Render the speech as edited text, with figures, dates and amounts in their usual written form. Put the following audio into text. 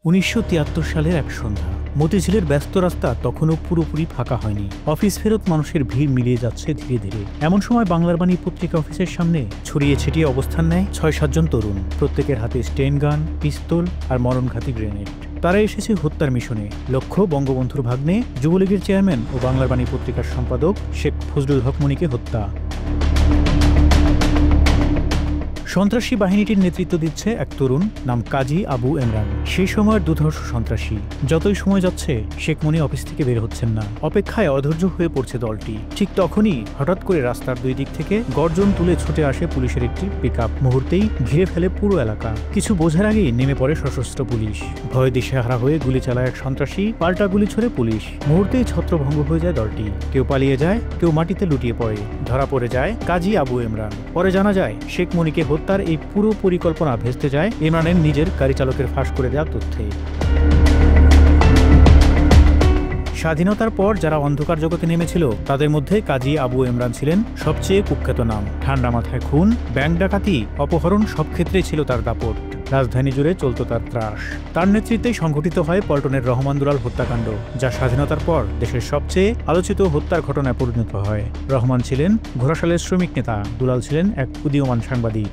1973 সালের এক সন্ধ্যা। মতিঝিলের ব্যস্ত রাস্তা তখনও পুরোপুরি ফাঁকা হয়নি। অফিস ফেরত মানুষের ভিড় মিলিয়ে যাচ্ছে ধীরে ধীরে। এমন সময় বাংলার বাণী পত্রিকা অফিসের সামনে ছড়িয়ে ছিটিয়ে অবস্থান নেয় 6-7 জন তরুণ। প্রত্যেকের হাতে স্টেন গান, পিস্তল আর মরণঘাতী গ্রেনেড। তারা এসেছে হত্যার মিশনে। লক্ষ্য বঙ্গবন্ধুর ভাগ্নে, যুবলীগের চেয়ারম্যান ও বাংলার বাণী পত্রিকার সম্পাদক শেখ ফজলুল হক মনিকে হত্যা। সন্ত্রাসী বাহিনীটির নেতৃত্ব দিচ্ছে এক তরুণ, নাম কাজী আবু এমরান। সেই সময়ের দুর্ধর্ষ সন্ত্রাসী। যতই সময় যাচ্ছে শেখ মনি অফিস থেকে বের হচ্ছেন না। অপেক্ষায় অধৈর্য হয়ে পড়ছে দলটি। ঠিক তখনই হঠাৎ করে রাস্তার দুই দিক থেকে গর্জন তুলে ছুটে আসে পুলিশের একটি পিকআপ। মুহূর্তেই ঘিরে ফেলে পুরো এলাকা। কিছু বোঝার আগেই নেমে পড়ে সশস্ত্র পুলিশ। ভয়ে দিশেহারা হয়ে গুলি চালায় এক সন্ত্রাসী, পাল্টা গুলি ছোড়ে পুলিশ। মুহূর্তেই ছত্রভঙ্গ হয়ে যায় দলটি। কেউ পালিয়ে যায়, কেউ মাটিতে লুটিয়ে পড়ে। ধরা পড়ে যায় কাজী আবু এমরান। পরে জানা যায় শেখ মনিকে তার এই পুরো পরিকল্পনা ভেস্তে যায় ইমরানের নিজের গাড়ি চালকের ফাঁস করে দেওয়া তথ্যে। স্বাধীনতার পর যারা অন্ধকার জগতে নেমেছিল তাদের মধ্যে কাজী আবু এমরান ছিলেন সবচেয়ে কুখ্যাত নাম। ঠান্ডা মাথায় খুন, ব্যাংক ডাকাতি, অপহরণ সব ক্ষেত্রেই ছিল তার দাপট। রাজধানী জুড়ে চলত তার ত্রাস। তার নেতৃত্বেই সংঘটিত হয় পল্টনের রহমান দুলাল হত্যাকাণ্ড, যা স্বাধীনতার পর দেশের সবচেয়ে আলোচিত হত্যার ঘটনায় পরিণত হয়। রহমান ছিলেন ঘোড়াশালের শ্রমিক নেতা, দুলাল ছিলেন এক উদীয়মান সাংবাদিক।